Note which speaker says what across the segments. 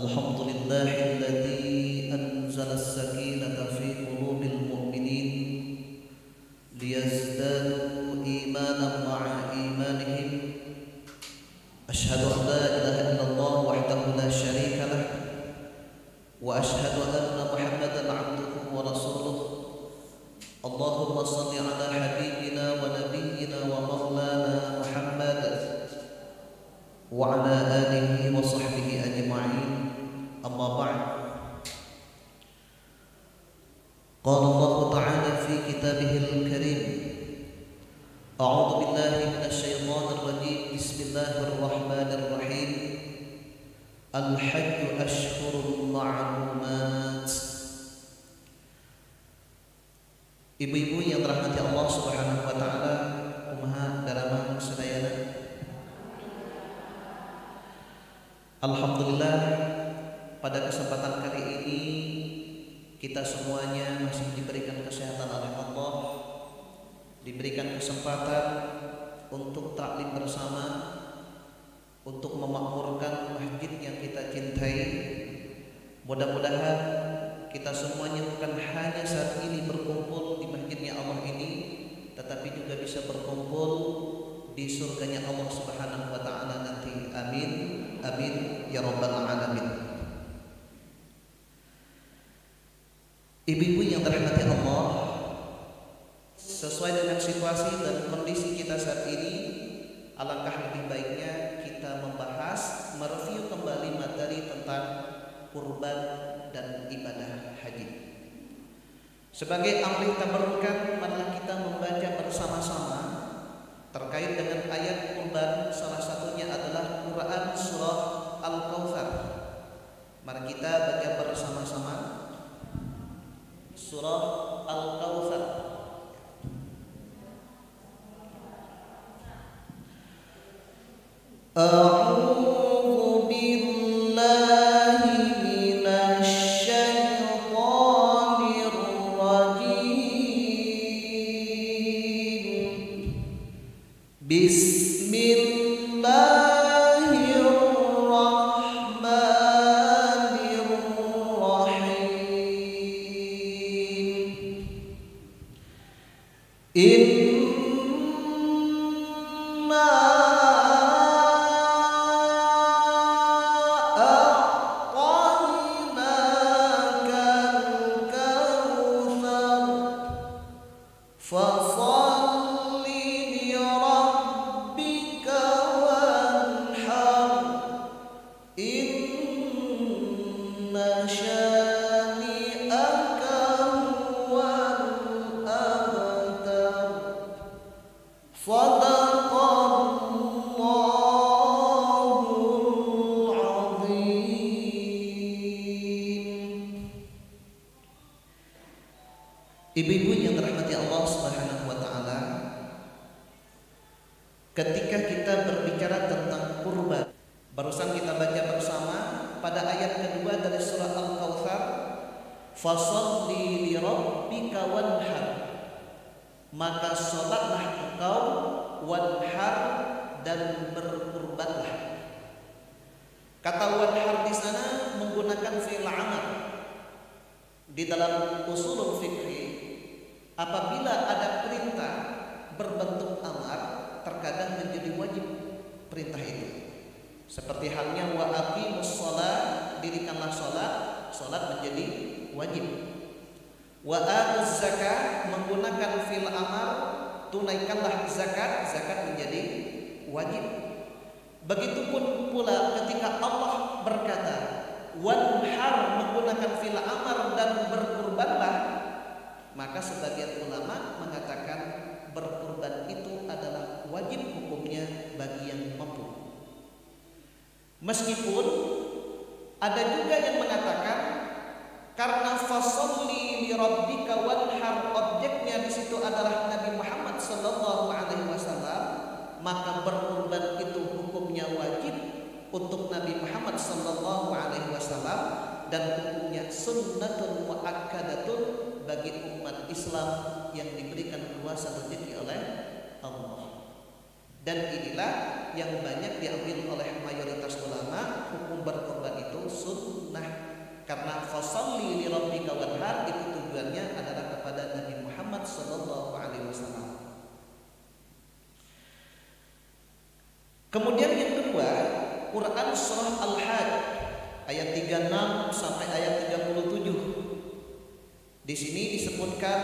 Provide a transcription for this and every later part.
Speaker 1: الحمد لله الذي أنزل السكينة في قلوب المؤمنين ليزدادوا إيمانا مع إيمانهم. أشهد أن لا إله إلا الله وحده لا شريك له، وأشهد أن محمدا عبده ورسوله. اللهم صل على حبيبنا ونبينا ومولانا محمد وعلى آله وصحبه أجمعين. أما بعد، قال الله تعالى في كتابه الكريم: أعوذ بالله من الشيطان الرجيم. بسم الله الرحمن الرحيم. الحج أشهر معلومات. Ibu-ibu yang dirahmati Allah Subhanahu wa taala, kumaha daramang sadayana. Alhamdulillah, pada kesempatan kali ini kita semuanya masih diberikan kesehatan oleh Allah, diberikan kesempatan untuk taklim bersama, untuk memakmurkan masjid yang kita cintai. Mudah-mudahan kita semuanya bukan hanya saat ini berkumpul di masjidnya Allah ini, tetapi juga bisa berkumpul di surganya Allah Subhanahu wa taala nanti. Amin, amin ya rabbal alamin. Ibu-ibu yang dirahmati Allah, sesuai dengan situasi dan kondisi kita saat ini, alangkah lebih baiknya kita membahas, mereview kembali materi tentang kurban dan ibadah haji. Sebagai amri tabarrukan, marilah kita membaca bersama-sama terkait dengan ayat kurban. Salah satunya adalah Quran surah Al-Kautsar. Mari kita baca bersama-sama surah Al-Kautsar. A'udzu billahi minasy syaithanir rajim. Bismillahirrahmanirrahim. Inna a'tainakal kautsar fasalli li rabbika wanhar inna syani'aka huwal abtar. Shadaqallahul azim. Ibu-ibu yang dirahmati Allah Subhanahu wa taala, ketika kita berbicara tentang kurban, barusan kita baca bersama pada ayat kedua dari surah Al-Kautsar, fasholli li rabbika wanhar, maka sholatlah engkau, wanhar, dan berkurbanlah. Kata wanhar di sana menggunakan fi'il amr. Di dalam usulul fikih, apabila ada perintah berbentuk amar, terkadang menjadi wajib perintah itu. Seperti halnya wa aqimus shalah, dirikanlah salat, salat menjadi wajib. Wa atuz zakat, menggunakan fi'il amar, tunaikanlah zakat, zakat menjadi wajib. Begitupun pula ketika Allah berkata wanhar, menggunakan fi'il amar dan berkurbanlah, maka sebagian ulama mengatakan berkurban itu adalah wajib hukumnya bagi yang mampu. Meskipun ada juga yang mengatakan karena fasholli li rabbika wanhar, objeknya di situ adalah Nabi Muhammad sallallahu alaihi wasallam, maka berkurban itu hukumnya wajib untuk Nabi Muhammad sallallahu alaihi wasallam dan hukumnya sunnatun muakkadatun bagi umat Islam yang diberikan kuasa rezeki oleh Allah. Dan inilah yang banyak diambil oleh mayoritas ulama, hukum berkorban itu sunnah. Karena fasholli li rabbika wanhar itu tujuannya adalah kepada Nabi Muhammad sallallahu alaihi wasallam. Kemudian yang kedua, Quran surah Al-Hajj ayat 36 sampai ayat 37. Di sini disebutkan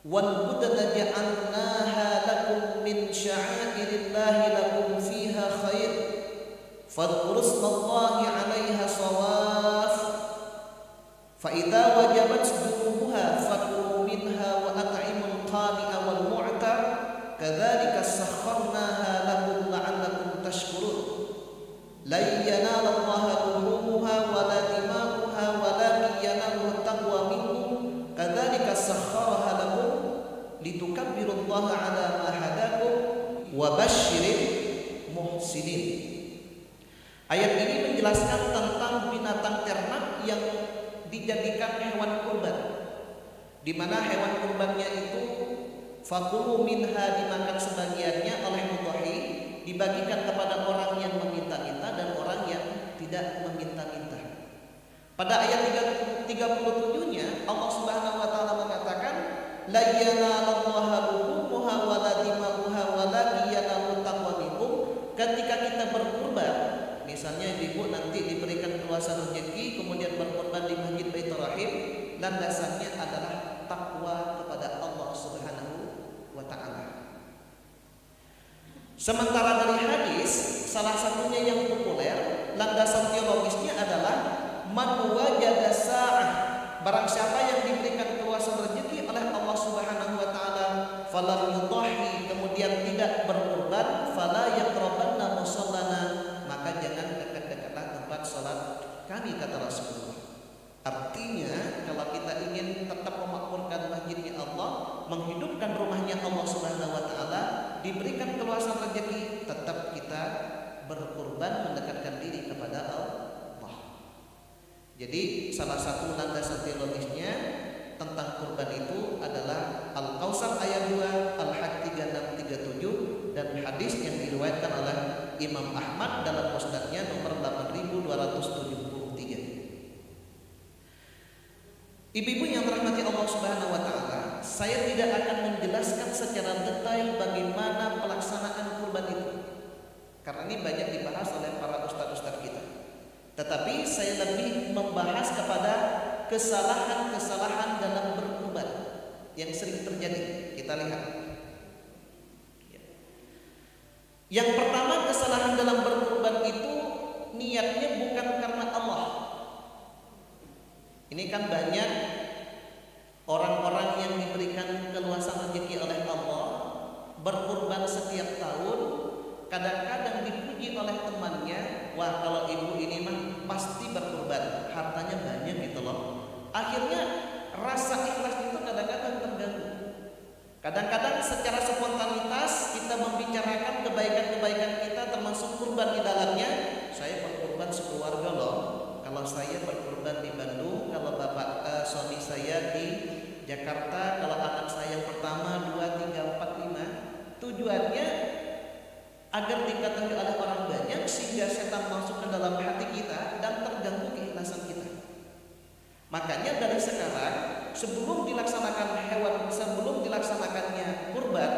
Speaker 1: wal budda ja'alnaha lakum min sya'airillahi lakum fiha khair fadhkurusmallahi 'alaiha shawaf fa idza wajabat junubuha fakulu minha wa at'imul qani'a wal mu'tar kadzalika sakharnaha lakum la'allakum tashkurun la yanalallaha luhumuha wa la dima'uha walakin yanaluhu taqwa minkum kadzalika sakhkharaha lakum litukabbirullaha 'ala ma hadakum wa basyiril muhsinin. Ayat ini menjelaskan tentang binatang ternak yang dijadikan hewan kurban, di mana hewan kurbannya itu fakulu minha dimakan sebagiannya oleh mudhahi, dibagikan kepada orang yang meminta-minta dan orang yang tidak meminta-minta. Pada ayat 37-nya Allah Subhanahu wa taala mengatakan la yanalallaha luhumuha wa la dima'uha walakin yanalut taqwa minkum. Ketika kita berkurban, misalnya ibu nanti diberikan keluasan rezeki kemudian berkorban di Masjid Baitur Rahim, landasannya adalah takwa kepada Allah Subhanahu wa taala. Sementara dari hadis, salah satunya yang populer, landasan teologisnya adalah man wajada sa'ah, barang siapa yang diberikan keluasan rezeki oleh Allah Subhanahu wa taala falam yudhahi, kemudian tidak berkorban, fala yaqrabanna musallana, maka jangan dekat-dekatlah tempat salat kami, kata Rasulullah. Artinya kalau kita ingin tetap memakmurkan masjidnya Allah, menghidupkan rumahnya Allah Subhanahu wa taala, diberikan keluasan rezeki, tetap kita berkorban mendekatkan diri kepada Allah. Jadi salah satu landasan teologisnya tentang kurban itu adalah Al-Kautsar ayat 2, Al-Hajj 3637, dan hadis yang diriwayatkan oleh Imam Ahmad dalam musnadnya nomor 8273. Ibu-ibu yang dirahmati Allah Subhanahu wa taala, saya tidak akan menjelaskan secara detail bagaimana pelaksanaan kurban itu, karena ini banyak dibahas oleh para ustadz-ustadz kita. Tetapi saya lebih membahas kepada kesalahan-kesalahan dalam berkurban yang sering terjadi. Kita lihat. Yang pertama, kesalahan dalam berkurban itu niatnya bukan karena Allah. Ini kan banyak orang-orang yang diberikan keluasan rezeki oleh Allah berkurban setiap tahun, kadang-kadang dipuji oleh temannya, wah kalau ibu ini mah pasti berkurban, hartanya banyak gitu loh. Akhirnya rasa ikhlas itu kadang-kadang terganggu. Kadang-kadang secara spontanitas kita membicarakan kebaikan-kebaikan kita termasuk kurban di dalamnya. Saya berkurban sekeluarga loh. Kalau saya berkurban di Bandung, kalau bapak suami saya di Jakarta, kalau anak saya yang pertama 2, 3, 4, 5. Tujuannya agar diketahui oleh orang banyak sehingga setan masuk ke dalam hati kita dan terganggu keikhlasan kita. Makanya dari sekarang sebelum dilaksanakannya kurban,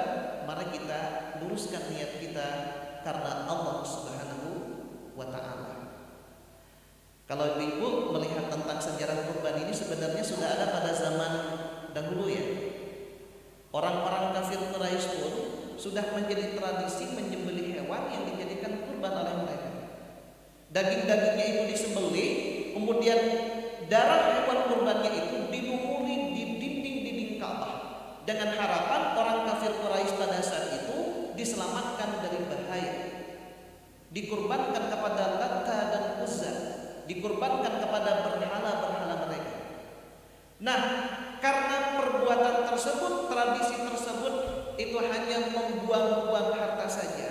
Speaker 1: mari kita luruskan niat kita karena Allah Subhanahu wa taala. Kalau ibu melihat tentang sejarah kurban ini sebenarnya sudah ada pada zaman dahulu ya. Orang-orang kafir Quraisy pun sudah menjadi tradisi menyembelih hewan yang dijadikan kurban oleh mereka. Daging-dagingnya itu disembelih, kemudian darah hewan kurbannya itu dilumuri di dinding-dinding Ka'bah dengan harapan orang kafir Quraisy pada saat itu diselamatkan dari bahaya. Dikurbankan kepada Latta dan Uzza, dikurbankan kepada berhala-berhala mereka. Nah, karena perbuatan tersebut, tradisi tersebut itu hanya membuang-buang harta saja,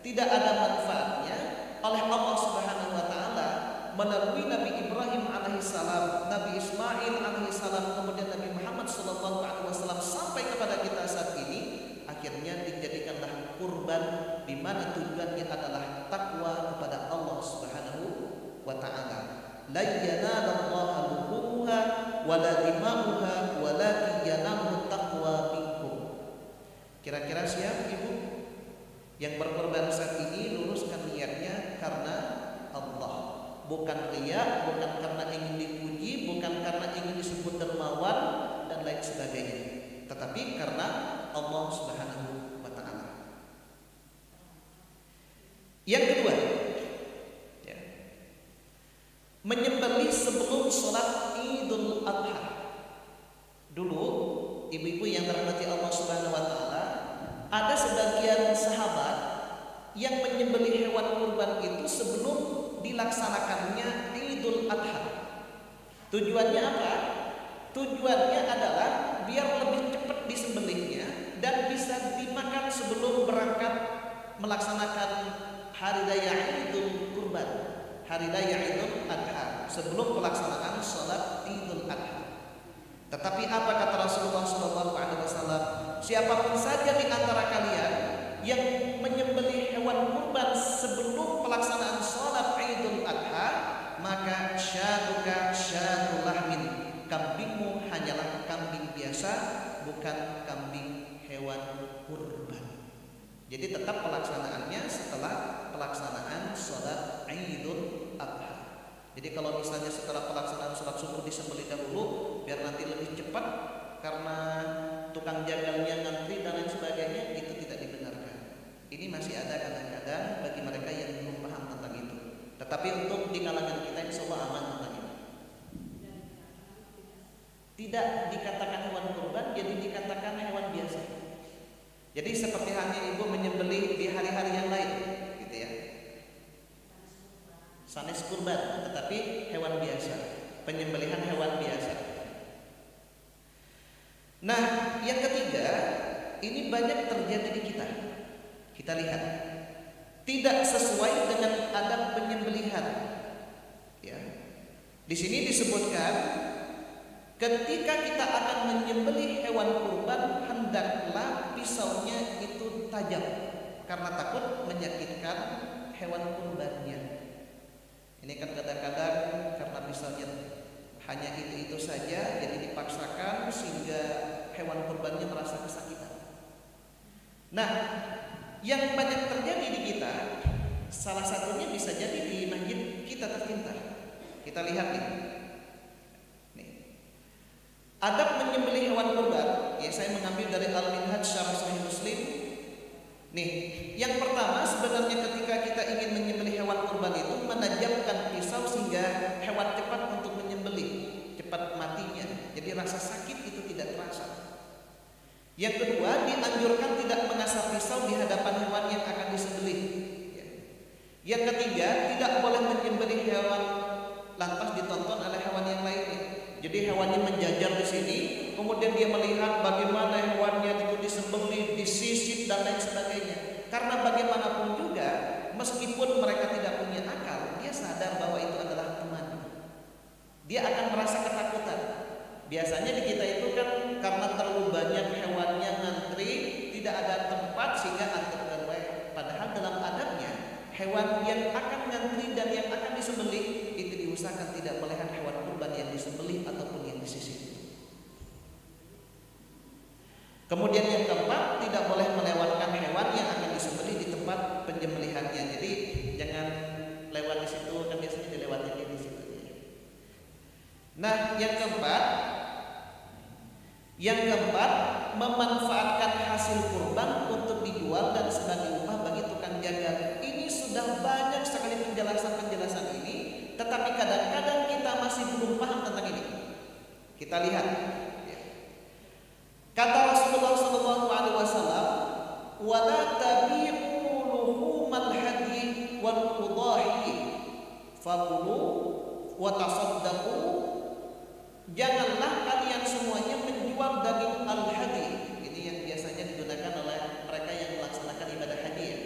Speaker 1: tidak ada manfaatnya, oleh Allah Subhanahu wa taala melalui Nabi Ibrahim alaihissalam, Nabi Ismail alaihissalam, kemudian Nabi Muhammad sallallahu alaihi wasallam sampai kepada kita saat ini, akhirnya dijadikanlah kurban di mana tujuannya adalah takwa kepada Allah Subhanahu wa taala. la yanalallaha luhumuha wala dima'uha walakin yanaluhu taqwa minkum. Kira-kira siapa ibu yang berkorban saat ini? Luruskan niatnya karena Allah, bukan riya, bukan karena ingin dipuji, bukan karena ingin disebut dermawan dan lain sebagainya, tetapi karena Allah Subhanahu wa ta'ala. Yang kedua, ya, menyembelih sebelum sholat Idul Adha. Dulu ibu-ibu yang dirahmati Allah Subhanahu wa ta'ala, ada sebagian sahabat yang menyembelih hewan kurban itu sebelum dilaksanakannya Idul Adha. Tujuannya apa? Tujuannya adalah biar lebih cepat disembelihnya dan bisa dimakan sebelum berangkat melaksanakan hari raya Idul Kurban, hari raya Idul Adha, sebelum pelaksanaan sholat Idul Adha. Tetapi apa kata Rasulullah SAW? Siapapun saja di antara kalian yang menyembelih hewan kurban sebelum pelaksanaan sholat Idul Adha, maka syaduka syadul lahmin, kambingmu hanyalah kambing biasa, bukan kambing hewan kurban. Jadi tetap pelaksanaannya setelah pelaksanaan sholat Idul Adha. Jadi kalau misalnya setelah pelaksanaan sholat subuh disembelih dahulu biar nanti lebih cepat karena tukang jagalnya ngantri dan lain sebagainya, itu tidak dibenarkan. Ini masih ada kadang-kadang bagi mereka yang belum paham tentang itu. Tetapi untuk di kalangan kita insya Allah aman tentang itu. Tidak dikatakan hewan kurban, jadi dikatakan hewan biasa. Jadi seperti halnya ibu menyembelih di hari-hari yang lain, gitu ya. Sanes kurban, tetapi hewan biasa, penyembelihan hewan biasa. Nah, yang ketiga, ini banyak terjadi di kita. Kita lihat, tidak sesuai dengan adab penyembelihan. Ya, di sini disebutkan, ketika kita akan menyembelih hewan kurban, hendaklah pisaunya itu tajam, karena takut menyakitkan hewan kurbannya. Ini kan kadang-kadang karena pisaunya hanya itu saja, jadi dipaksakan sehingga hewan kurbannya merasa kesakitan. Nah, yang banyak terjadi di kita, salah satunya bisa jadi di masjid kita tercinta. Kita lihat nih. Adab menyembelih hewan kurban, ya saya mengambil dari Al-Minhaj Syarh Sahih Muslim. Nih, yang pertama sebenarnya ketika kita ingin menyembelih hewan kurban itu menajamkan pisau sehingga hewan cepat untuk menyembelih, cepat matinya. Jadi rasa sakit itu tidak terasa. Yang kedua, dianjurkan tidak mengasah pisau di hadapan hewan yang akan disembelih. Yang ketiga, tidak boleh menyembelih hewan lantas ditonton oleh hewan yang lainnya. Jadi hewannya menjajar di sini, kemudian dia melihat bagaimana hewannya itu disembelih, disisit dan lain sebagainya. Karena bagaimanapun juga, meskipun mereka tidak punya akal, dia sadar bahwa itu adalah teman. Dia akan merasa ketakutan. Biasanya di kita itu kan karena terlalu banyak hewannya ngantri, tidak ada tempat sehingga antar terlewat. Padahal dalam adabnya, hewan yang akan ngantri dan yang akan disembelih itu diusahakan tidak melihat hewan kurban yang disembelih ataupun yang disisir. Kemudian yang keempat, tidak boleh melewatkan hewan yang akan disembelih di tempat penyembelihannya. Jadi jangan lewat di situ, kan biasanya dilewati di situ. Nah, yang keempat, memanfaatkan hasil kurban untuk dijual dan sebagai upah bagi tukang jagal. Ini sudah banyak sekali penjelasan-penjelasan ini, tetapi kadang-kadang kita masih belum paham tentang ini. Kita lihat. Kata Rasulullah SAW, "Wala tabi'u luhumal hadi wal udahi, fakulu wa tasaddaqu." Janganlah kalian semuanya menjual daging al-hadi. Ini yang biasanya digunakan oleh mereka yang melaksanakan ibadah haji ya.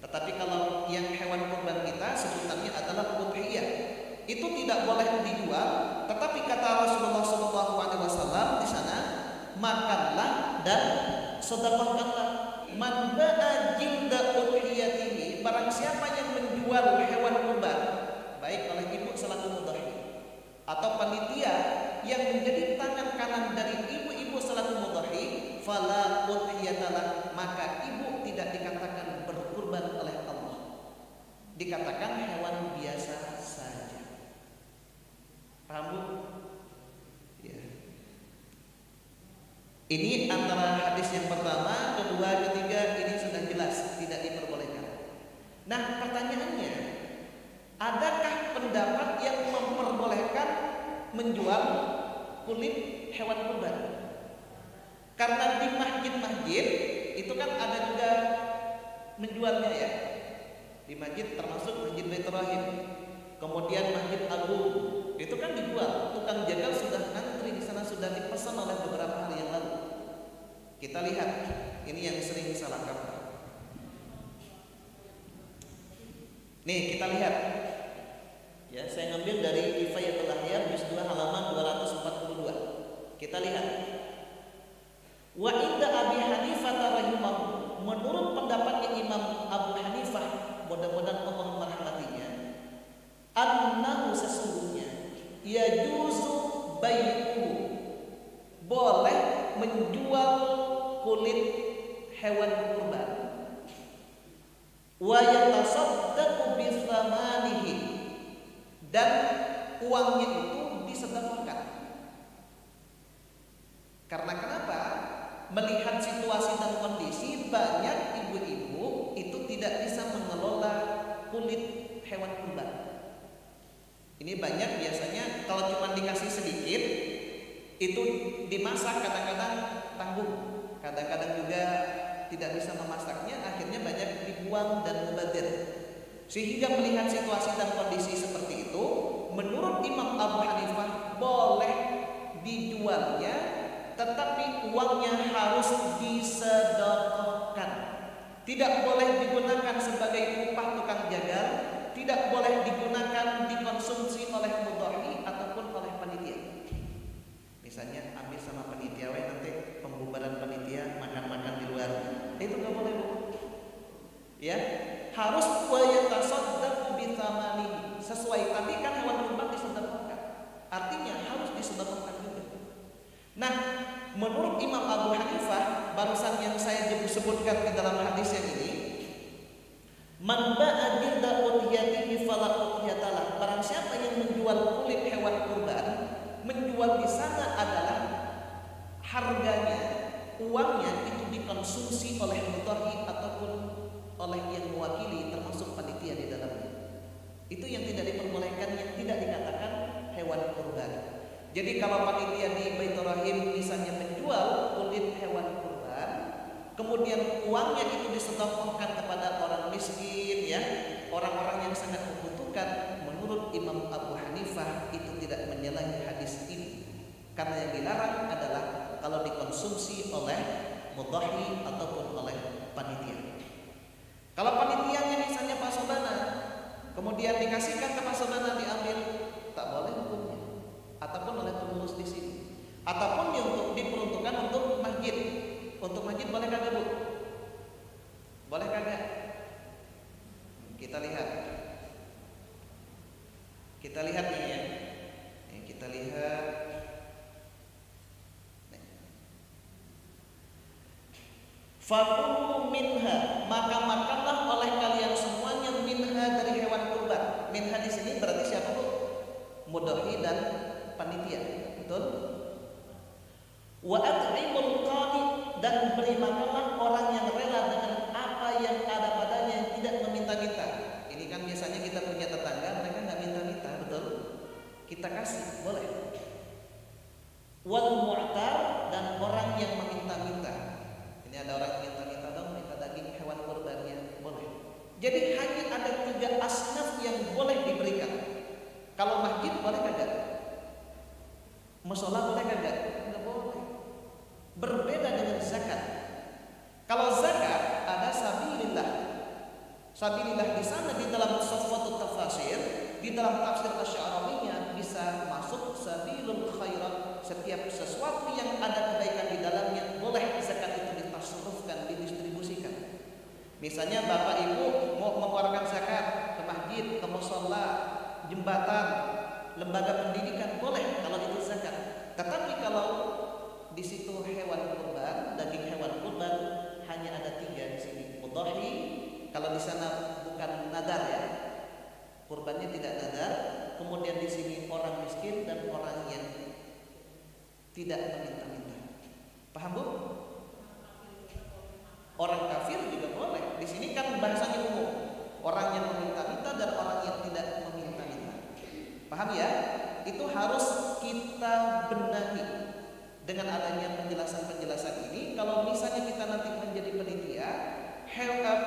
Speaker 1: Tetapi kalau yang hewan kurban kita sebutannya adalah udhiyah. Itu tidak boleh dijual, tetapi kata Rasulullah SAW di sana, makanlah dan sedekahkanlah. Man ba'a jilda udhiyatihi, barang siapa yang menjual hewan kurban, baik oleh ibu selaku mudhiyah atau panitia yang menjadi tangan kanan dari ibu-ibu selaku mudhahi, fala udhiyatalah, maka ibu tidak dikatakan berkurban oleh Allah, dikatakan hewan biasa saja. Paham Bu? Ya. Ini antara hadis yang pertama, kedua, ketiga, ini sudah jelas tidak diperbolehkan. Nah, pertanyaannya, adakah pendapat yang memperbolehkan menjual kulit hewan kurban? Karena di masjid-masjid itu kan ada juga menjualnya ya. Di masjid termasuk Masjid Baitur Rahim, kemudian Masjid Agung, itu kan dijual. Tukang jagal sudah ngantri di sana, sudah dipesan oleh beberapa hari yang lalu. Kita lihat, ini yang sering salah kaprah. Nih kita lihat. Ya, saya ngambil dari Kifayatul Ahyar juz 2 halaman 242. Kita lihat. Wa inda Abi Hanifah rahimahu, menurut pendapatnya Imam Abu Hanifah, mudah-mudahan Allah merahmatinya, annahu sesungguhnya yajuzu bai'u, boleh menjual kulit hewan kurban, wa yatasaddaqu bi thamanihi, dan uangnya itu disedekahkan. Karena kenapa? Melihat situasi dan kondisi, banyak ibu-ibu itu tidak bisa mengelola kulit hewan kurban. Ini banyak biasanya kalau cuma dikasih sedikit itu dimasak, kadang-kadang tanggung, kadang-kadang juga tidak bisa memasaknya, akhirnya banyak dibuang dan mubazir. Sehingga melihat situasi dan kondisi seperti itu, menurut Imam Abu Hanifah boleh dijualnya, tetapi uangnya harus disedekahkan. Tidak boleh digunakan sebagai upah tukang jagal, tidak boleh digunakan dikonsumsi oleh mudhahi ataupun oleh panitia. Misalnya ambil sama panitia, nanti pembubaran panitia makan-makan di luar, itu nggak boleh Bu. Ya, harus wayatasaddaqu bi thamanihi, sesuai tadi kan hewan kurban disedekahkan, artinya harus disedekahkan juga. Nah, menurut Imam Abu Hanifah, barusan yang saya sebutkan di dalam hadis yang ini, man ba'a bilda udhiyatihi fala udhiyatalah, barang siapa yang menjual kulit hewan kurban, menjual di sana adalah harganya, uangnya itu dikonsumsi oleh mudhahi ataupun oleh yang mewakili, termasuk panitia di dalamnya. Itu yang tidak diperbolehkan, yang tidak dikatakan hewan kurban. Jadi kalau panitia di Baitur Rahim misalnya menjual kulit hewan kurban, kemudian uangnya itu disedekahkan kepada orang miskin, ya, orang-orang yang sangat membutuhkan, menurut Imam Abu Hanifah itu tidak menyalahi hadis ini. Karena yang dilarang adalah kalau dikonsumsi oleh mudhahi ataupun oleh panitia. Kalau panitianya misalnya Pak Sobana, kemudian dikasihkan ke Pak Sobana diambil, tak boleh hukumnya. Ataupun oleh pengurus di sini, ataupun untuk diperuntukkan untuk masjid. Untuk masjid boleh kagak Bu? Boleh kagak? Kita lihat. Kita lihat nih ya. Kita lihat. Fakulu minha, maka makanlah oleh kalian semuanya minha dari hewan kurban. Minha di sini berarti siapa Bu? Mudhahi dan panitia, betul? Wa at'imul qani, dan beri makanlah orang yang rela dengan apa yang ada padanya, yang tidak meminta-minta. Ini kan biasanya kita punya tetangga, mereka nggak minta-minta, betul? Kita kasih, boleh. Wal mu'tar, dan orang yang meminta-minta. Ini ada orang yang minta-minta dong, minta daging hewan kurbannya, boleh. Jadi hanya ada 3 asnaf yang boleh diberikan. Kalau masjid boleh kagak? Mushola boleh kagak? Enggak boleh. Berbeda dengan zakat. Kalau zakat ada sabilillah. Sabilillah di sana di dalam Safwatut Tafasir, di dalam tafsir Asy-Sya'rabiyah bisa masuk sabilul khairat, setiap sesuatu yang ada kebaikan di dalamnya boleh zakat itu ditasarrufkan, didistribusikan. Misalnya Bapak Ibu mau mengeluarkan zakat ke masjid, ke mushola, jembatan, lembaga pendidikan boleh kalau itu zakat. Tetapi kalau di situ hewan kurban, daging hewan kurban hanya ada 3 di sini. Mudhahi, kalau di sana bukan nadar ya, kurbannya tidak nadar. Kemudian di sini orang miskin dan orang yang tidak meminta-minta. Paham Bu? Orang kafir juga boleh. Di sini kan bahasanya umum. Orang yang meminta-minta dan orang yang tidak meminta-minta. Paham ya? Itu harus kita benahi dengan adanya penjelasan-penjelasan ini. Kalau misalnya kita nanti menjadi panitia,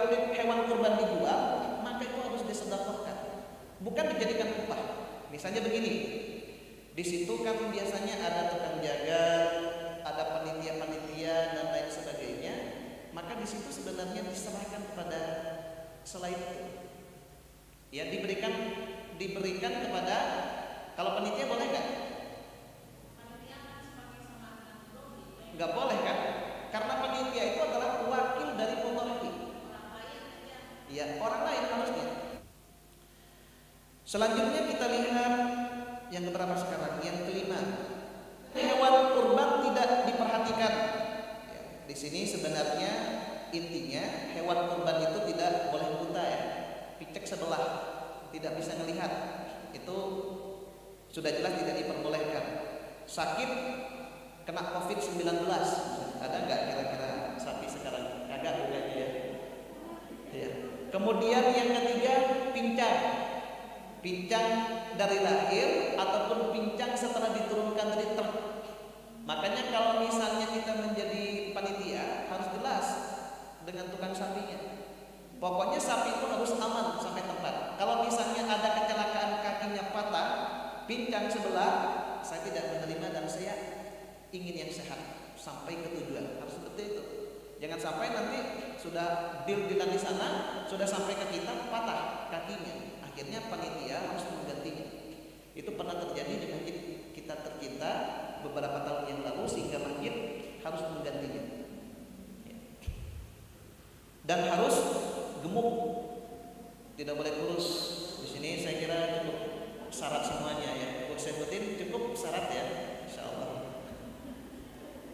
Speaker 1: kulit hewan kurban dijual, maka itu harus disedekahkan, bukan dijadikan upah. Misalnya begini, di situ kan biasanya ada tukang jaga, ada panitia-panitia dan lain sebagainya. Maka di situ sebenarnya diserahkan kepada selain itu. Ya, diberikan kepada, kalau panitia boleh nggak? Nggak boleh kan? Karena panitia itu adalah wakil dari mudhahi. Ya, orang lain harusnya. Selanjutnya kita lihat yang keberapa sekarang? Yang kelima. Hewan kurban tidak diperhatikan. Ya, di sini sebenarnya intinya hewan kurban itu tidak boleh buta ya. Picek sebelah, tidak bisa melihat. Itu sudah jelas tidak diperbolehkan. Sakit, kena COVID-19, ada nggak kira-kira sapi sekarang? Agak bukannya ya. Ya. Kemudian yang ketiga, pincang dari lahir ataupun pincang setelah diturunkan dari truk. Makanya kalau misalnya kita menjadi panitia harus jelas dengan tukang sapinya. Pokoknya sapi itu harus aman sampai tempat. Kalau misalnya ada kecelakaan kakinya patah, pincang sebelah, saya tidak menerima dan saya ingin yang sehat sampai ke tujuan. Harus seperti itu. Jangan sampai nanti sudah deal-dealan di sana, sudah sampai ke kita patah kakinya. Akhirnya panitia harus menggantinya. Itu pernah terjadi di masjid kita tercinta beberapa tahun yang lalu, sehingga masjid harus menggantinya. Dan harus gemuk, tidak boleh kurus. Di sini saya kira cukup syarat semuanya ya. Untuk Saifuddin cukup syarat ya, insya Allah,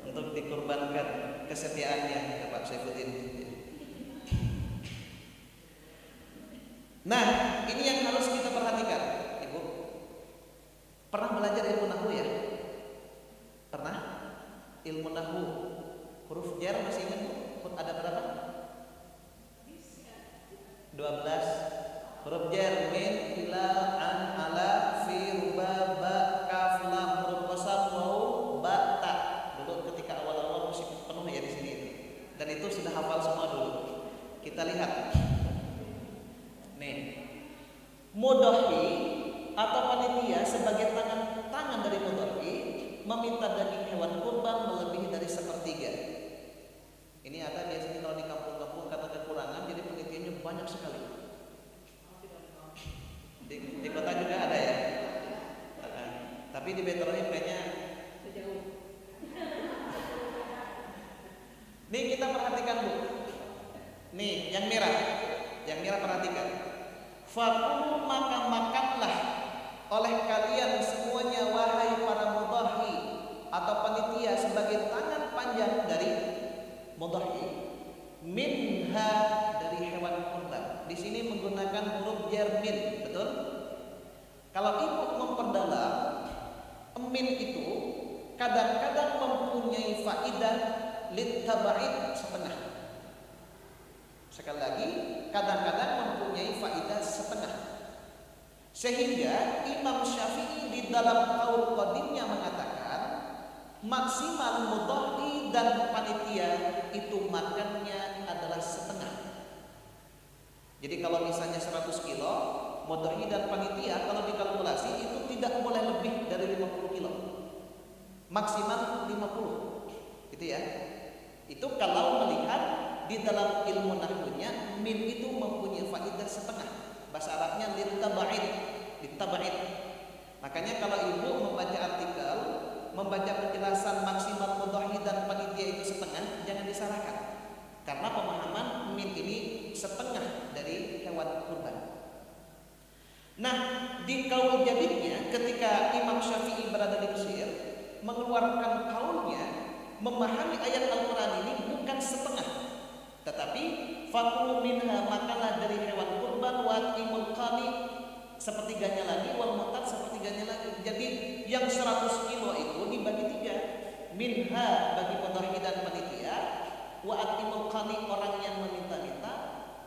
Speaker 1: untuk dikurbankan kesetiaannya Pak Saifuddin. Nah, ini yang harus kita perhatikan, Ibu. Pernah belajar ilmu nahwu ya? Pernah? Ilmu nahwu. Huruf jar masih ingat Bu? Ada berapa? 12. Huruf jar min, ila, an, ala, fi, ruba, ba, kaf, lam, huruf qasam, waw, ba, ta. Dulu ketika awal-awal masih penuh ya di sini. Dan itu sudah hafal semua dulu. Kita lihat. Nih, mudhahi atau panitia sebagai tangan dari mudhahi meminta daging hewan kurban melebihi dari 1/3. Ini ada biasanya kalau di kampung-kampung karena kekurangan, jadi penelitiannya banyak sekali. Di kota juga ada ya. Tapi di Beteroni kayaknya jauh. Nih kita perhatikan Bu. Nih yang merah perhatikan. Fakulu, maka makanlah oleh kalian semuanya wahai para mudhahi atau panitia sebagai tangan panjang dari mudhahi, minha dari hewan kurban. Di sini menggunakan huruf jar min, betul? Kalau Ibu memperdalam, min itu kadang-kadang mempunyai faidah litaba'id setengah. Sekali lagi, kadang-kadang mempunyai faidah setengah. Sehingga Imam Syafi'i di dalam qaul qadimnya mengatakan maksimal mudhahi dan panitia itu makannya adalah setengah. Jadi kalau misalnya 100 kilo, mudhahi dan panitia kalau dikalkulasi itu tidak boleh lebih dari 50 kilo. Maksimal 50. Gitu ya. Itu kalau melihat di dalam ilmu nahwunya, min itu mempunyai faidah setengah. Bahasa Arabnya litaba'id. Makanya kalau Ibu membaca artikel, membaca penjelasan maksimal mudhahi dan panitia itu setengah, jangan disalahkan. Karena pemahaman min ini setengah dari hewan kurban. Nah, di kaul jadidnya ketika Imam Syafi'i berada di Mesir mengeluarkan kaulnya, memahami ayat Al-Quran ini bukan setengah, tetapi fakulu minha, makalah dari hewan kurban, wa imul qani sepertiganya lagi, wal mutar sepertiganya lagi. Jadi yang 100 kilo itu dibagi 3, minha bagi mudhahi dan panitia, wa atimul qani orang yang meminta-minta,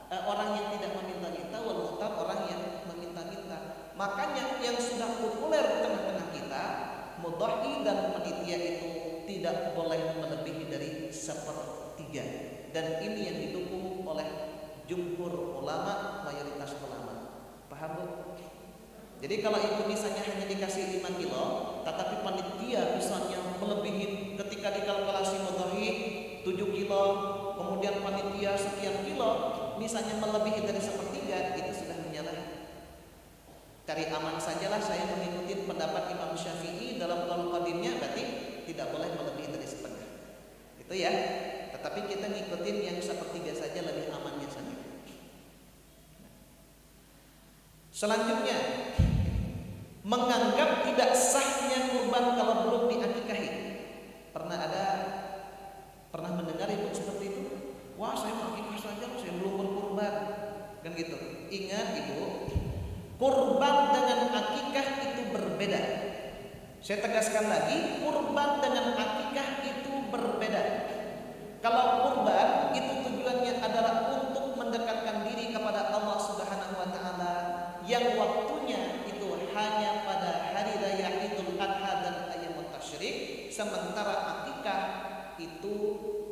Speaker 1: orang yang tidak meminta-minta, wal mutar orang yang meminta-minta. Makanya yang sudah populer tengah-tengah kita, mudhahi dan panitia itu tidak boleh melebihi dari 1/3, dan ini yang didukung oleh jumhur ulama, mayoritas ulama. Paham Bu? Jadi kalau itu misalnya hanya dikasih 5 kilo, tetapi panitia misalnya melebihi, ketika dikalkulasi mudhahi 7 kilo, kemudian panitia sekian kilo, misalnya melebihi dari 1/3, itu sudah menyalahi. Cari aman sajalah saya mengikuti pendapat Imam Syafi'i dalam qaul qadimnya, berarti tidak boleh melebihi dari 1/2. Itu ya. Tetapi kita ngikutin yang 1/3 saja, lebih amannya saja. Selanjutnya, menganggap tidak sahnya kurban kalau belum diakikahi. Pernah mendengar ibu seperti itu? Wah, saya mau akikah saja, saya belum berkurban, kan gitu. Ingat ibu, kurban dengan akikah itu berbeda. Saya tegaskan lagi, kurban dengan akikah itu berbeda. Kalau kurban itu tujuannya adalah untuk mendekatkan diri kepada Allah Subhanahu wa taala, yang waktunya itu hanya pada hari raya Idul Adha dan Ayyamut Tasyrik, sementara akikah itu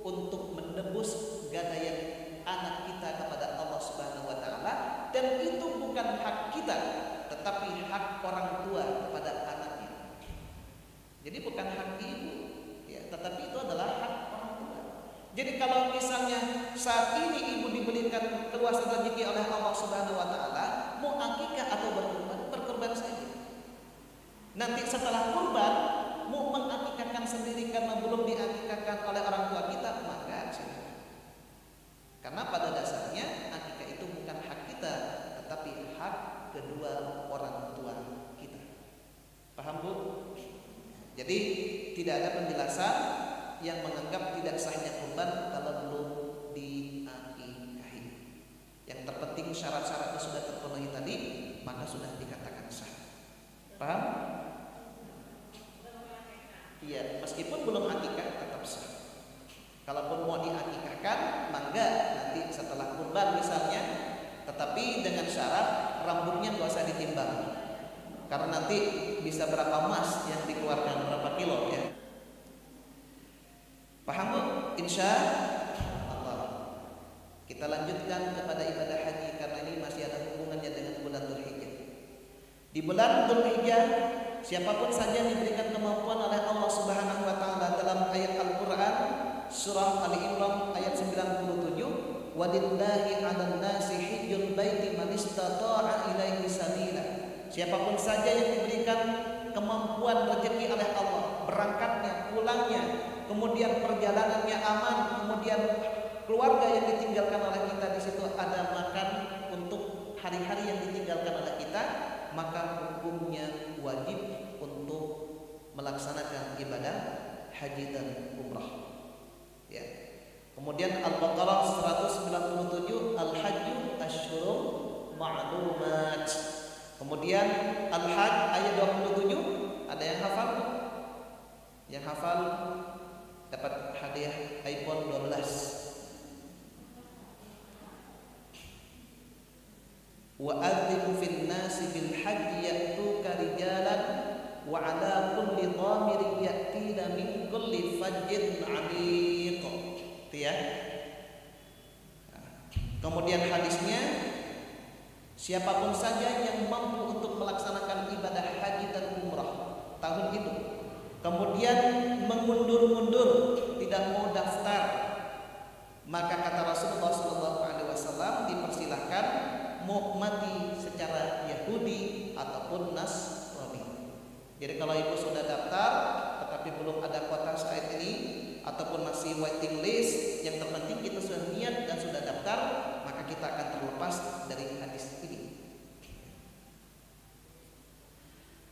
Speaker 1: untuk menebus gadaian anak kita kepada Allah Subhanahu wa taala, dan itu bukan hak kita, tetapi hak orang tua kepada anaknya. Jadi bukan hak ibu, ya, tetapi itu adalah hak orang tua. Jadi kalau misalnya saat ini ibu diberikan keluasan rezeki oleh Allah Subhanahu wa taala, mau akikah atau berkurban saja. Nanti setelah kurban mau mengakikahkan sendiri karena belum diakikahkan oleh orang tua kita, maka silakan. Karena pada dasarnya akikah itu bukan hak kita, tetapi hak kedua orang tua kita. Paham Bu? Jadi tidak ada penjelasan yang menganggap tidak sahnya kurban kalau belum diakikahi. Yang terpenting syarat-syaratnya sudah terpenuhi tadi, maka sudah dikatakan sah. Paham? Iya, meskipun belum akikah tetap sah. Kalaupun mau diakikahkan, mangga nanti setelah kurban misalnya, tetapi dengan syarat rambutnya nggak usah ditimbang, karena nanti bisa berapa emas yang dikeluarkan, berapa kilo ya. Paham Bu? Insya Allah. Kita lanjutkan kepada ibadah haji karena ini masih ada hubungannya dengan bulan Dzulhijjah. Di bulan Dzulhijjah, siapapun saja yang diberikan kemampuan oleh Allah Subhanahu wa taala dalam ayat Al-Qur'an surah Ali Imran ayat 97, walillahi 'alan nasi hijjul baiti man istata'a ilaihi sabila. Siapapun saja yang diberikan kemampuan rezeki oleh Allah, berangkatnya, pulangnya, kemudian perjalanannya aman, kemudian keluarga yang ditinggalkan oleh kita di situ ada makan untuk hari-hari yang ditinggalkan oleh kita, maka hukumnya wajib untuk melaksanakan ibadah haji dan umrah. Ya. Kemudian Al-Baqarah 197, Al-Hajju Asyhurun Ma'lumat. Kemudian Al-Hajj ayat 27, ada yang hafal? Yang hafal dapat hadiah iPhone 12. Wa adzim fin nasi bil hajji ya'tuka rijalan wa 'ala kulli dhamirin ya'tina min kulli fajjin 'amiq. Itu ya. Kemudian hadisnya, siapapun saja yang mampu untuk melaksanakan ibadah haji dan umrah tahun itu, kemudian mengundur-mundur, tidak mau daftar, maka kata Rasulullah SAW dipersilahkan mau mati secara Yahudi ataupun Nasrani. Jadi kalau ibu sudah daftar tetapi belum ada kuota saat ini ataupun masih waiting list, yang terpenting kita sudah niat dan sudah daftar, maka kita akan terlepas dari hadis ini.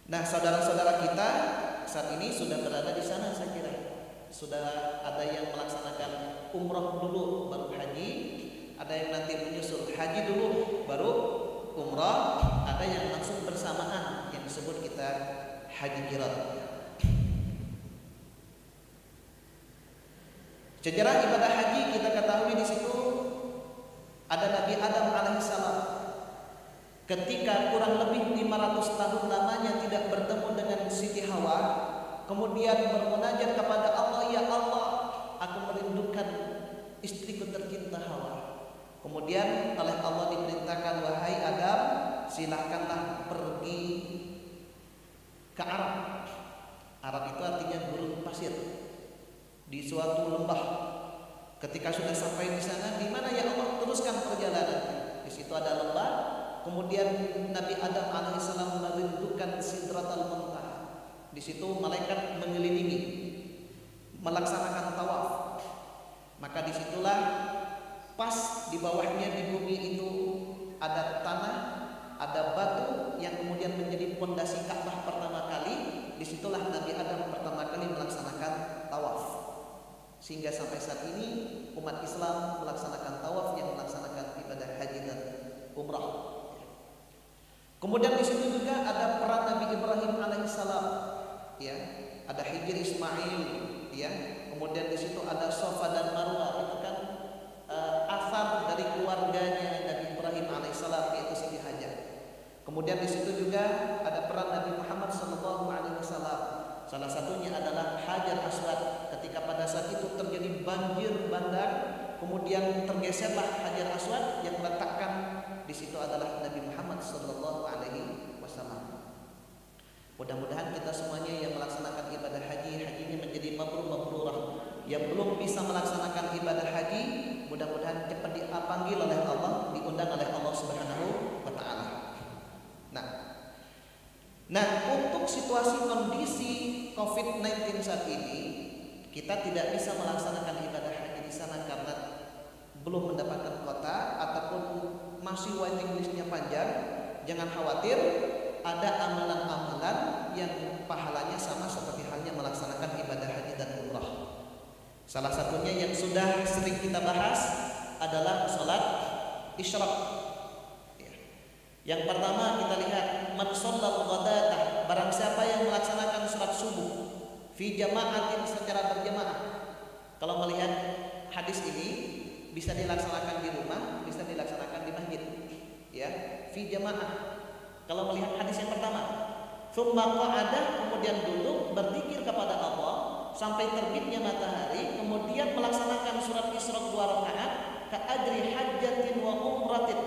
Speaker 1: Nah, saudara-saudara kita saat ini sudah berada di sana, saya kira sudah ada yang melaksanakan umroh dulu baru haji, ada yang nanti menyusul haji dulu baru umroh, ada yang langsung bersamaan yang disebut kita haji kiraan. Sejarah ibadah haji kita ketahui di situ ada Nabi Adam alaihissalam. Ketika kurang lebih 500 tahun lamanya tidak bertemu dengan Siti Hawa, kemudian bermunajat kepada Allah, ya Allah, aku merindukan istriku tercinta Hawa. Kemudian oleh Allah diperintahkan, wahai Adam, silahkanlah pergi ke Arab. Arab itu artinya gurun pasir, di suatu lembah. Ketika sudah sampai di sana, di mana ya Allah, teruskan perjalanan. Di situ ada lembah. Kemudian Nabi Adam alaihissalam merindukan Sidratul Muntaha. Di situ malaikat mengelilingi, melaksanakan tawaf. Maka disitulah pas di bawahnya di bumi itu ada tanah, ada batu yang kemudian menjadi pondasi Ka'bah pertama kali. Disitulah Nabi Adam pertama kali melaksanakan tawaf. Sehingga sampai saat ini umat Islam melaksanakan tawaf, yang melaksanakan ibadah haji dan umrah. Kemudian di situ juga ada peran Nabi Ibrahim alaihissalam, ya, ada Hijr Ismail, ya. Kemudian di situ ada Safa dan Marwah, itu kan asal dari keluarganya Nabi Ibrahim alaihissalam, yaitu Siti Hajar. Kemudian di situ juga ada peran Nabi Muhammad SAW. Salah satunya adalah Hajar Aswad. Ketika pada saat itu terjadi banjir bandang, kemudian tergeserlah Hajar Aswad, yang meletakkan di situ adalah Nabi Muhammad SAW. Mudah-mudahan kita semuanya yang melaksanakan ibadah haji, hajinya menjadi mabrur-mabrurah. Yang belum bisa melaksanakan ibadah haji, mudah-mudahan cepat dipanggil oleh Allah, diundang oleh Allah Subhanahu wa taala. Nah, untuk situasi kondisi COVID-19 saat ini, kita tidak bisa melaksanakan ibadah haji di sana karena belum mendapatkan kota ataupun masih waiting listnya panjang. Jangan khawatir, ada amalan-amalan yang pahalanya sama seperti halnya melaksanakan ibadah haji dan umrah. Salah satunya yang sudah sering kita bahas adalah sholat isyraq. Yang pertama kita lihat, man shallal ghadatah, barang siapa yang melaksanakan sholat subuh fi jama'atin, secara berjamaah. Kalau melihat hadis ini, bisa dilaksanakan di rumah, bisa dilaksanakan di masjid, ya, fi jamaah. Kalau melihat hadis yang pertama, tsumma qa'ada, kemudian duduk berzikir kepada Allah sampai terbitnya matahari, kemudian melaksanakan surat Isra 2 rakaat, ka ajri hajjatin wa umratin,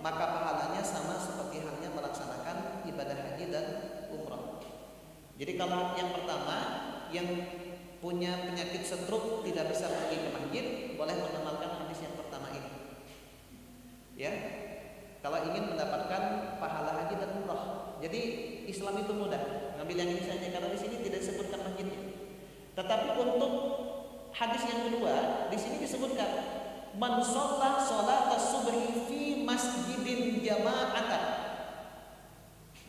Speaker 1: maka pahalanya sama seperti halnya melaksanakan ibadah haji dan umrah. Jadi kalau yang pertama, yang punya penyakit stroke tidak bisa pergi ke masjid, boleh mengamalkan hadis yang pertama ini, ya, kalau ingin mendapatkan pahala haji dan umrah. Jadi Islam itu mudah, ngambil yang ini saja karena di sini tidak disebutkan masjidnya. Tetapi untuk hadis yang kedua, di sini disebutkan man shalla shalat as-subhi fi masjidin jama'atan.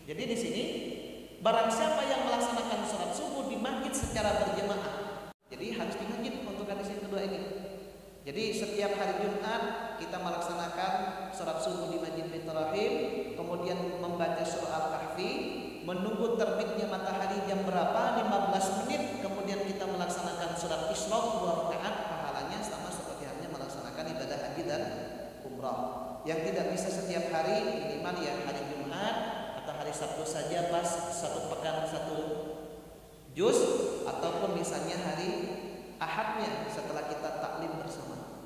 Speaker 1: Jadi di sini barang siapa yang melaksanakan sholat subuh di masjid secara berjamaah. Jadi harus di masjid untuk hadis yang kedua ini. Jadi setiap hari Jumat kita melaksanakan sholat subuh di Masjid Baitur Rahim, kemudian membaca surah Al-Kahfi, menunggu terbitnya matahari jam berapa, 15 menit, kemudian kita melaksanakan surat Isra 2 rakaat, pahalanya sama seperti halnya melaksanakan ibadah haji dan umrah. Yang tidak bisa setiap hari, minimal ya hari Jumat atau hari Sabtu saja pas satu pekan satu juz, ataupun misalnya hari Ahadnya setelah kita taklim bersama.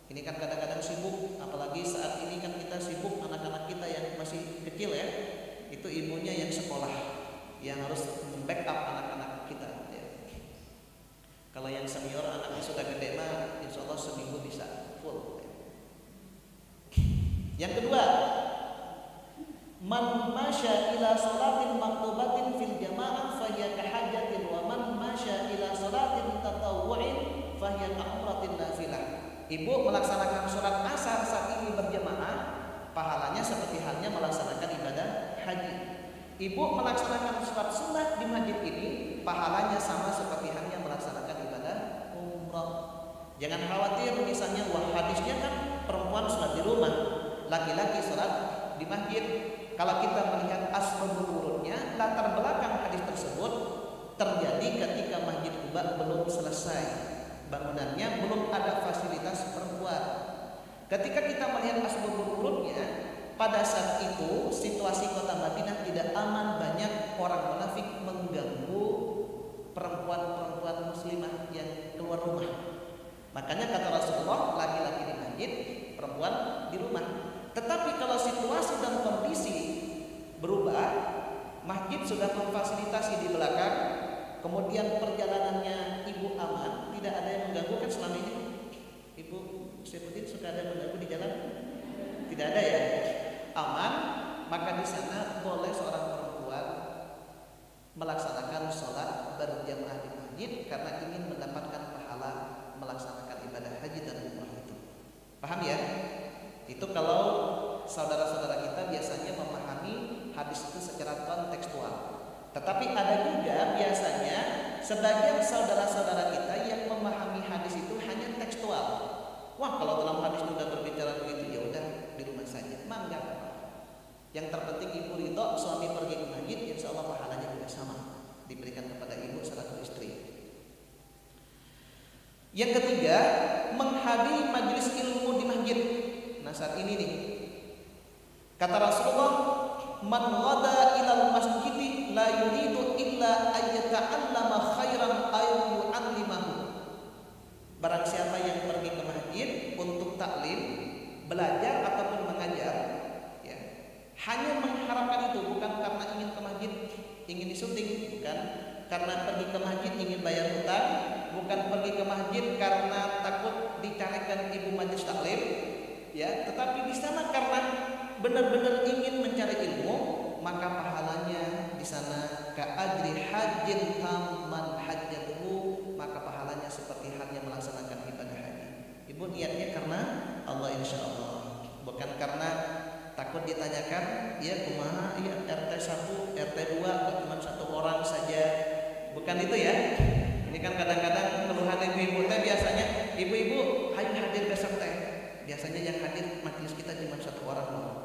Speaker 1: Ini kan kadang-kadang sibuk, apalagi saat ini kan kita sibuk, anak-anak kita yang masih kecil ya, itu ibunya yang sekolah, yang harus membackup anak-anak kita ya. Kalau yang senior anaknya sudah gede mah insya Allah seminggu bisa full. Yang kedua, man masya ila salatin maktubatin fil jamaah fahiya kahajjatin, wa man masya ila salatin tatawwu'in fahiya ka'umratin nafilah. Ibu melaksanakan sholat asar saat ini berjamaah, pahalanya seperti halnya melaksanakan ibadah haji. Ibu melaksanakan sholat sunnah di masjid ini pahalanya sama seperti hanya melaksanakan ibadah umrah. Jangan khawatir misalnya wah hadisnya kan perempuan sholat di rumah, laki-laki sholat di masjid. Kalau kita melihat asbabul wurudnya, latar belakang hadis tersebut terjadi ketika Masjid Quba belum selesai bangunannya, belum ada fasilitas perempuan. Ketika kita melihat asbabul wurudnya, pada saat itu situasi kota Madinah tidak aman, banyak orang munafik mengganggu perempuan-perempuan muslimah yang keluar rumah. Makanya kata Rasulullah, laki-laki di masjid, perempuan di rumah. Tetapi kalau situasi dan kondisi berubah, masjid sudah memfasilitasi di belakang, kemudian perjalanannya ibu aman, tidak ada yang mengganggu. Kan selama ini Ibu Syefuddin suka ada yang mengganggu di jalan? Tidak ada ya, aman. Maka di sana boleh seorang perempuan melaksanakan sholat berjamaah di masjid karena ingin mendapatkan pahala melaksanakan ibadah haji dan umrah itu. Paham ya? Itu kalau saudara-saudara kita biasanya memahami hadis itu secara kontekstual. Tetapi ada juga biasanya sebagian saudara-saudara kita yang memahami hadis itu hanya tekstual. Wah, kalau dalam hadis sudah berbicara begitu, ya udah di rumah saja. Mangga. Yang terpenting ibu ridho, suami pergi ke masjid, insya Allah pahalanya juga sama diberikan kepada ibu selaku istri. Yang ketiga, menghadiri majelis ilmu di masjid. Nah saat ini nih, kata Rasulullah, man ghada ilal masjidi la yuridu illa ayyata'allama khairan ay yu'allimahu. Barang siapa yang pergi ke masjid untuk taklim, belajar ataupun mengajar, ya, hanya mengharapkan itu, bukan karena ingin ke masjid, ingin disunting, bukan karena pergi ke masjid ingin bayar hutang, bukan pergi ke masjid karena takut dicarikan ibu majelis taklim, ya, tetapi di sana karena benar-benar ingin mencari ilmu, maka pahalanya di sana ka'ajri hajjin tamman hajjatuhu, maka pahalanya seperti halnya melaksanakan ibadah haji. Ibu niatnya karena Allah insyaallah, bukan karena takut ditanyakan, ya kumaha, ya RT 1, RT 2 kok cuma satu orang saja. Bukan itu ya. Ini kan kadang-kadang keluhan ibu-ibu teh biasanya, ibu-ibu hayu hadir besok teh. Biasanya yang hadir majelis kita cuma satu orang loh.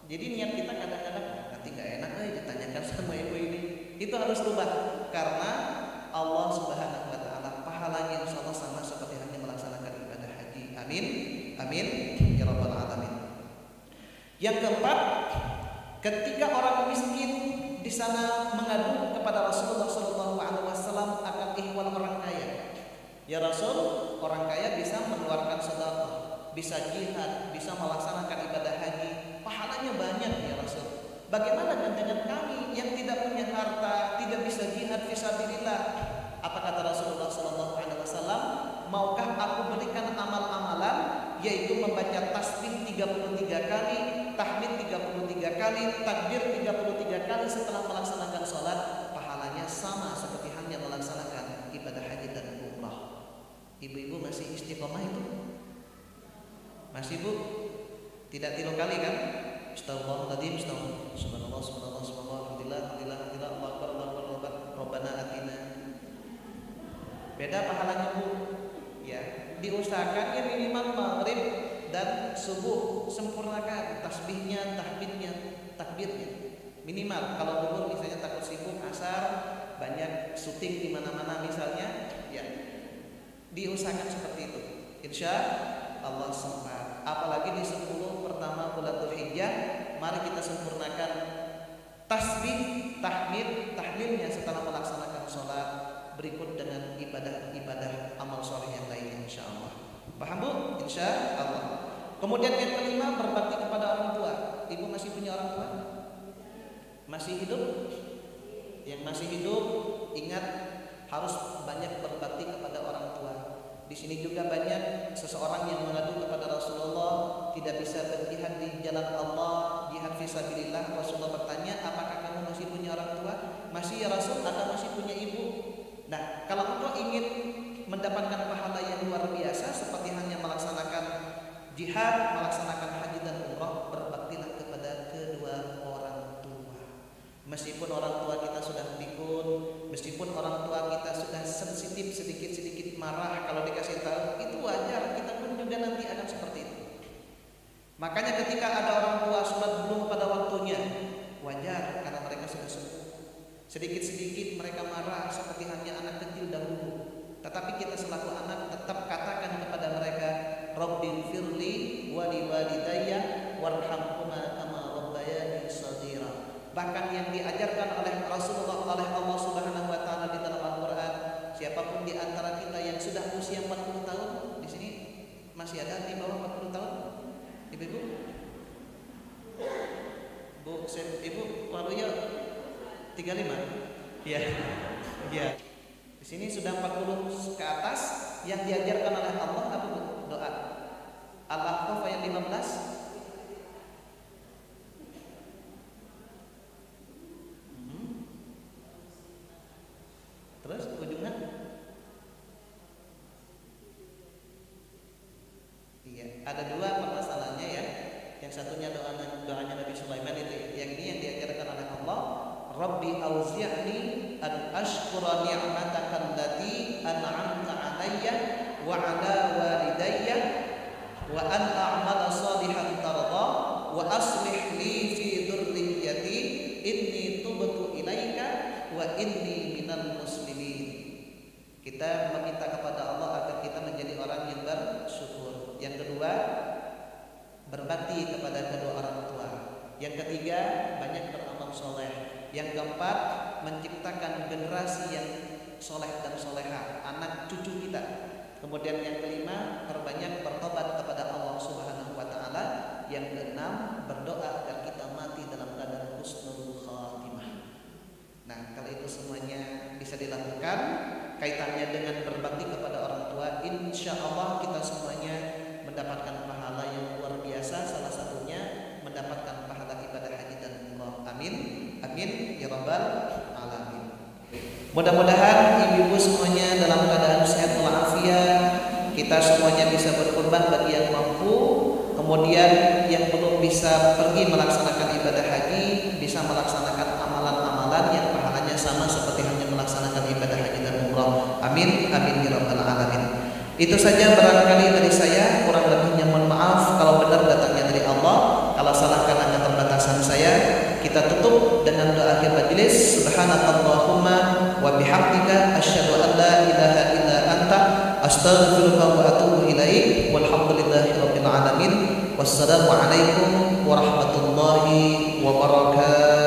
Speaker 1: Jadi niat kita kadang-kadang nanti nggak enak ditanyakan sama ibu ini. Itu harus rubah karena Allah Subhanahu wa taala pahalanya insyaallah sama seperti hanya melaksanakan ibadah haji. Amin. Amin ya rabbal alamin. Yang keempat, ketika orang miskin di sana mengadu kepada Rasulullah SAW akan ihwal orang kaya. Ya Rasul, orang kaya bisa mengeluarkan sedekah, bisa jihad, bisa melaksanakan ibadah haji, pahalanya banyak ya Rasul. Bagaimana dengan kami yang tidak punya harta, tidak bisa jihad fisabilillah? Apa kata Rasulullah SAW? Maukah aku berikan amal-amalan, yaitu membaca tasbih 33 kali, tahmid 33 kali, takbir 33 kali setelah melaksanakan sholat, pahalanya sama seperti hanya melaksanakan ibadah haji dan umrah. Ibu-ibu masih istiqomah itu? Masih Bu? Tidak 3 kali kan? Astagfirullahaladzim, astagfirullah, subhanallah, subhanallah, subhanallah, alhamdulillah, alhamdulillah, alhamdulillah, Allah akbar, Allah akbar, Allah akbar, Rabbana atina. Beda pahalanya Bu. Ya, diusahakan ya minimal maghrib dan subuh sempurnakan tasbihnya, tahmidnya, takbirnya. Minimal kalau dulu misalnya takut sibuk asar, banyak syuting di mana-mana misalnya, ya. Diusahakan seperti itu. Insya Allah sempat. Apalagi di 10 pertama bulan Dzulhijjah, mari kita sempurnakan tasbih, tahmid, tahlilnya setelah melaksanakan sholat, berikut dengan ibadah-ibadah amal soleh yang lainnya insyaallah. Paham Bu? Insyaallah. Kemudian yang kelima, berbakti kepada orang tua. Ibu masih punya orang tua? Masih hidup? Yang masih hidup, ingat harus banyak berbakti kepada orang tua. Di sini juga banyak seseorang yang mengadu kepada Rasulullah tidak bisa berjihad di jalan Allah, jihad fisabilillah. Rasulullah bertanya, apakah kamu masih punya orang tua? Masih ya Rasul, ada masih punya ibu. Nah, kalau engkau ingin mendapatkan pahala yang luar biasa seperti hanya melaksanakan jihad, melaksanakan haji dan umrah, berbaktilah kepada kedua orang tua. Meskipun orang tua kita sudah pikun, meskipun orang tua kita sudah sensitif, sedikit-sedikit marah kalau dikasih tahu, itu wajar, kita pun juga nanti akan seperti itu. Makanya ketika ada orang tua sholat belum pada waktunya, wajar karena mereka sudah sembuh. Sedikit-sedikit mereka marah seperti hanya anak kecil dahulu. Tetapi kita selaku anak tetap katakan kepada mereka, Rabbi firli wa liwalidayya warhamhuma kama rabbayani shaghira. Bahkan yang diajarkan oleh Rasulullah, oleh Allah Subhanahu wa taala di dalam Al-Qur'an, siapapun di antara kita yang sudah usia 40 tahun, di sini masih ada di bawah 40 tahun? Ibu-ibu? Ibu walunya 35? Iya. Iya. Di sini sudah 40 ke atas, yang diajarkan oleh Allah apa doa? Al-Ahqaf ayat 15. Terus ujungnya? Iya, ada dua permasalahannya ya. Yang satunya doanya Nabi Sulaiman itu, yang ini yang diajarkan oleh Allah, Rabbi auzi'ni an ashkura ni'mataka allati an'amta 'alayya wa 'ala walidayya wa an a'mala shalihan tarda wa aslih li fi dhurriyyati inni tubtu ilaika wa inni minal muslimin. Kita meminta kepada Allah agar kita menjadi orang yang bersyukur. Yang kedua, berbakti kepada kedua orang tua. Yang ketiga, banyak beramal soleh. Yang keempat, menciptakan generasi yang soleh dan soleha, anak cucu kita. Kemudian yang kelima, perbanyak bertobat kepada Allah Subhanahu wa taala. Yang keenam, berdoa agar kita mati dalam keadaan husnul khatimah. Nah, kalau itu semuanya bisa dilakukan, kaitannya dengan berbakti kepada orang tua, insya Allah kita semuanya mendapatkan pahala yang luar biasa. Salah satunya mendapatkan pahala ibadah haji dan umrah. Amin, amin ya rabbal alamin. Mudah-mudahan ibu-ibu semuanya dalam keadaan sehat walafiat. Kita semuanya bisa berkorban bagi yang mampu. Kemudian yang belum bisa pergi melaksanakan ibadah haji bisa melaksanakan amalan-amalan yang pahalanya sama seperti hanya melaksanakan ibadah haji dan umrah. Amin, amin ya rabbal alamin. Itu saja barangkali dari saya, kurang lebihnya mohon maaf. Kalau benar datangnya dari Allah, kalau salah karena keterbatasan saya. Kita tutup dengan doa akhir majelis. Subhanakallahumma wa bihamdika asyhadu an la ilaha illa anta astaghfiruka wa atubu ilaik. Walhamdulillahirabbil alamin. Wassalamu alaikum warahmatullahi wabarakatuh.